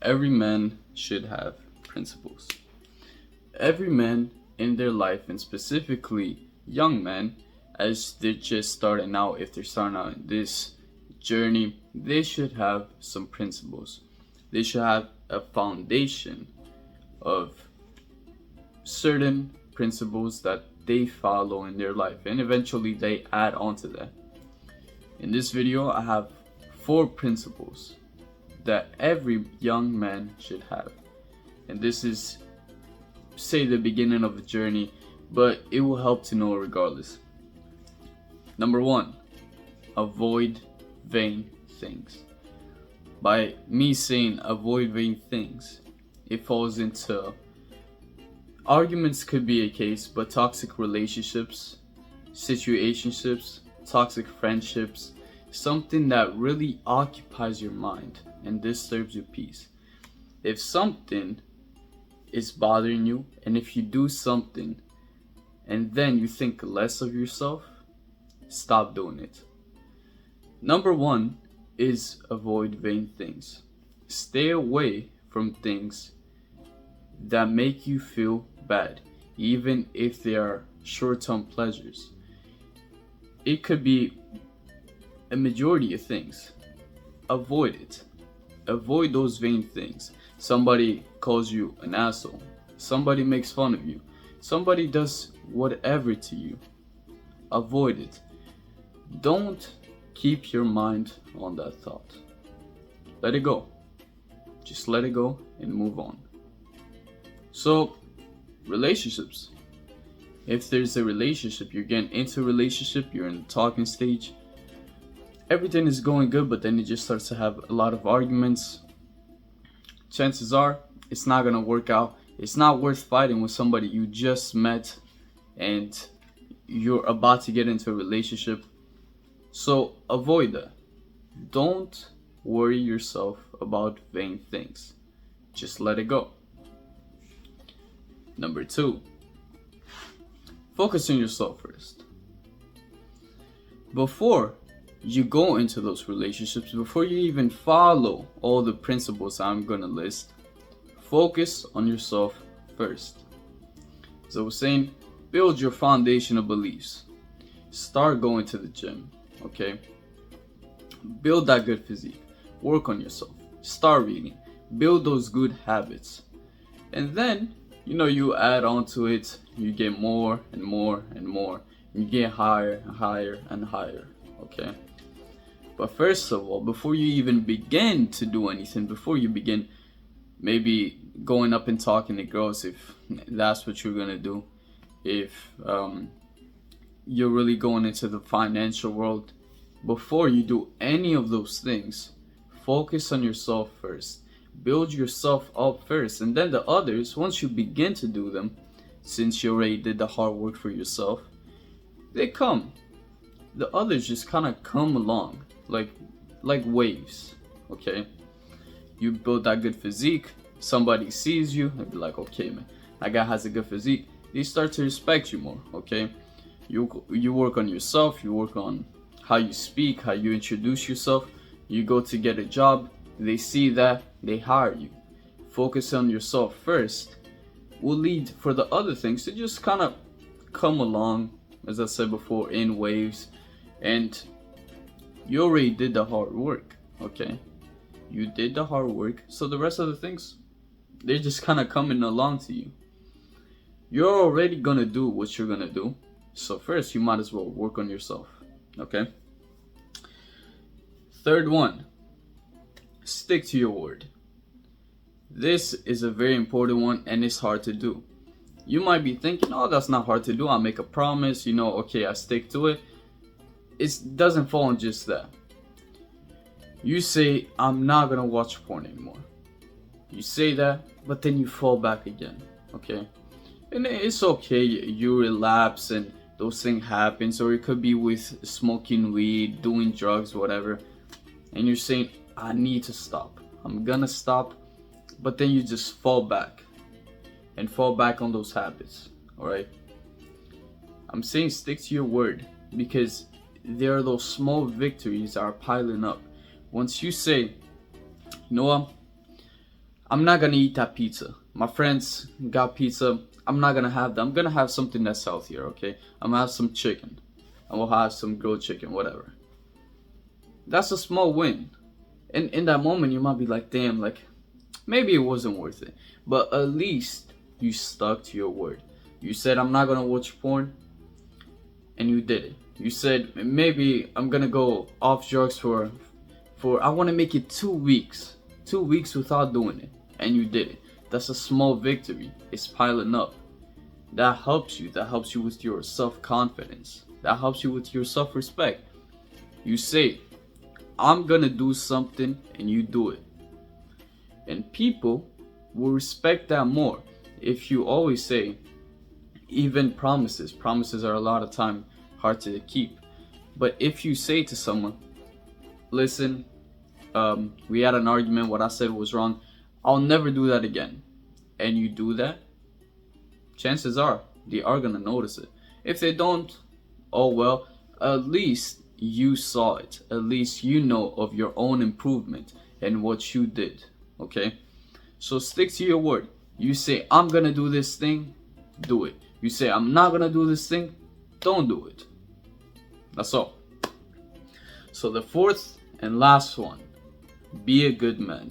Every man should have principles. Every man in their life, and specifically young men, as they're just starting out, if they're starting out in this journey, they should have some principles. They should have a foundation of certain principles that they follow in their life, and eventually they add on to that. In this video, I have 4 principles that every young man should have, and this is, say, the beginning of the journey, but it will help to know regardless. Number 1, avoid vain things. By me saying avoid vain things, it falls into arguments, could be a case, but toxic relationships, situationships, toxic friendships, something that really occupies your mind and disturbs your peace. If something is bothering you, and if you do something and then you think less of yourself, stop doing it. Number 1 is avoid vain things. Stay away from things that make you feel bad, even if they are short-term pleasures. It could be a majority of things. Avoid it. Avoid those vain things. Somebody calls you an asshole. Somebody makes fun of you. Somebody does whatever to you. Avoid it. Don't keep your mind on that thought. Let it go. Just let it go and move on. So, relationships. If there's a relationship, you're getting into a relationship, you're in the talking stage, everything is going good, but then it just starts to have a lot of arguments. Chances are it's not gonna work out. It's not worth fighting with somebody you just met and you're about to get into a relationship. So avoid that. Don't worry yourself about vain things. Just let it go. Number 2, focus on yourself first. Before you go into those relationships, before you even follow all the principles I'm gonna list, focus on yourself first. As I was saying, build your foundation of beliefs. Start going to the gym, okay? Build that good physique. Work on yourself. Start reading. Build those good habits. And then, you add on to it, you get more and more and more. You get higher and higher and higher, okay? But first of all, before you even begin to do anything, before you begin maybe going up and talking to girls, if that's what you're gonna do, if you're really going into the financial world, before you do any of those things, focus on yourself first. Build yourself up first, and then the others, once you begin to do them, since you already did the hard work for yourself, they come. The others just kind of come along like waves, okay? You build that good physique, somebody sees you and be like, okay, man, that guy has a good physique. They start to respect you more, okay? You work on yourself, you work on how you speak, how you introduce yourself. You go to get a job, they see that, they hire you. Focus on yourself first will lead for the other things to just kind of come along, as I said before, in waves. And you already did the hard work, okay? You did the hard work, so the rest of the things, they're just kind of coming along to you. You're already gonna do what you're gonna do, so first you might as well work on yourself, okay? Third one, stick to your word. This is a very important one, and it's hard to do. You might be thinking, oh, that's not hard to do. I'll make a promise, okay, I stick to it. It doesn't fall on just that. You say, I'm not gonna watch porn anymore. You say that, but then you fall back again, okay? And it's okay, you relapse and those things happen. Or it could be with smoking weed, doing drugs, whatever. And you're saying, I need to stop. I'm gonna stop. But then you just fall back and fall back on those habits, all right? I'm saying stick to your word, because there are those small victories that are piling up. Once you say, you know what, I'm not gonna eat that pizza. My friends got pizza. I'm not gonna have that. I'm gonna have something that's healthier, okay? I'm gonna have some chicken. I will have some grilled chicken, whatever. That's a small win. And in that moment, you might be like, damn, like, maybe it wasn't worth it. But at least you stuck to your word. You said, I'm not gonna watch porn, and you did it. You said, maybe I'm gonna go off drugs for I wanna make it 2 weeks. 2 weeks without doing it. And you did it. That's a small victory. It's piling up. That helps you. That helps you with your self-confidence. That helps you with your self-respect. You say, I'm gonna do something, and you do it. And people will respect that more if you always say, even promises are a lot of time hard to keep. But if you say to someone, listen, we had an argument, what I said was wrong, I'll never do that again, and you do that, chances are they are gonna notice it. If they don't, oh well, at least you saw it. At least you know of your own improvement and what you did. Okay? So stick to your word. You say, I'm gonna do this thing, do it. You say, I'm not gonna do this thing, don't do it. That's all. So the fourth and last one, be a good man.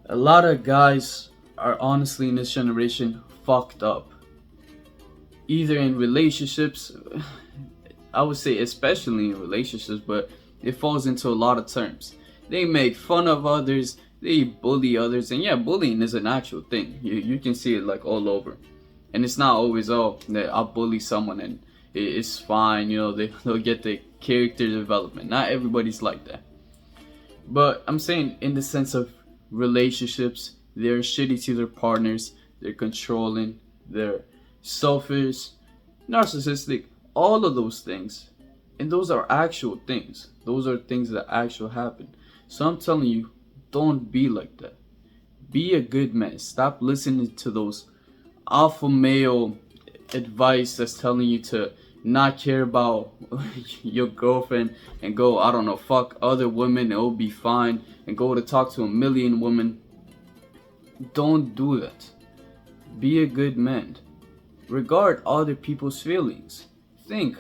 A lot of guys are honestly in this generation fucked up. Either in relationships, I would say especially in relationships, but it falls into a lot of terms. They make fun of others, they bully others, and yeah, bullying is an actual thing. You can see it like all over. And it's not always, oh, that I'll bully someone and it's fine, you know, they'll get the character development. Not everybody's like that. But I'm saying in the sense of relationships, they're shitty to their partners, they're controlling, they're selfish, narcissistic, all of those things. And those are actual things. Those are things that actually happen. So I'm telling you, don't be like that. Be a good man. Stop listening to those alpha male advice that's telling you to not care about your girlfriend and go, I don't know, fuck other women and it'll be fine, and go to talk to a million women. Don't do that. Be a good man. Regard other people's feelings. Think,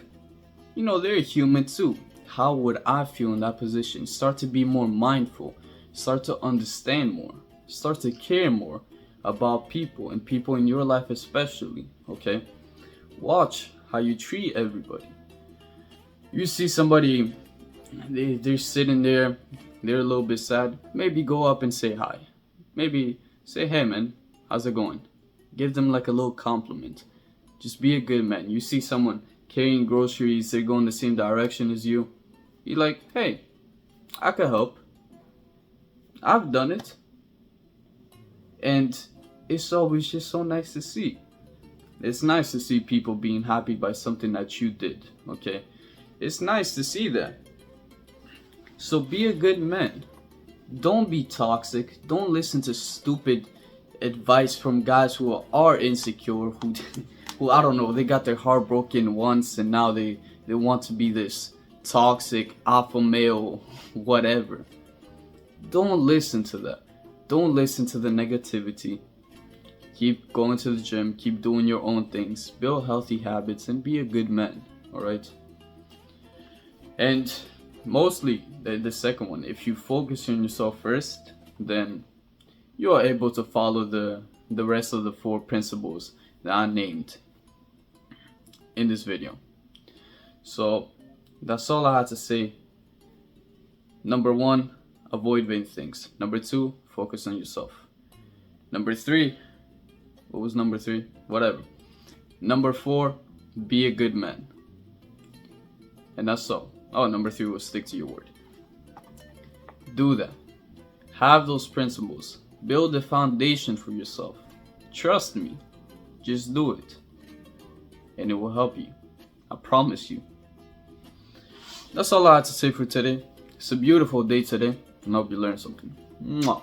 you know, they're human too. How would I feel in that position? Start to be more mindful. Start to understand more. Start to care more about people, and people in your life especially, okay? Watch how you treat everybody. You see somebody, they're sitting there, they're a little bit sad. Maybe go up and say hi. Maybe say, hey man, how's it going? Give them like a little compliment. Just be a good man. You see someone carrying groceries, they're going the same direction as you. You're like, hey, I could help. I've done it. And it's always just so nice to see. It's nice to see people being happy by something that you did, okay? It's nice to see that. So be a good man. Don't be toxic. Don't listen to stupid advice from guys who are insecure, who I don't know, they got their heart broken once and now they want to be this toxic alpha male, whatever. Don't listen to that. Don't listen to the negativity. Keep going to the gym, keep doing your own things, build healthy habits, and be a good man, alright? And mostly, the second one, if you focus on yourself first, then you are able to follow the rest of the 4 principles that I named in this video. So, that's all I had to say. Number 1, avoid vain things. Number 2, focus on yourself. Number 3, what was number 3? Whatever. Number 4, be a good man. And that's all. Oh, number 3 was stick to your word. Do that. Have those principles. Build a foundation for yourself. Trust me. Just do it. And it will help you. I promise you. That's all I had to say for today. It's a beautiful day today. And I hope you learned something. Mwah.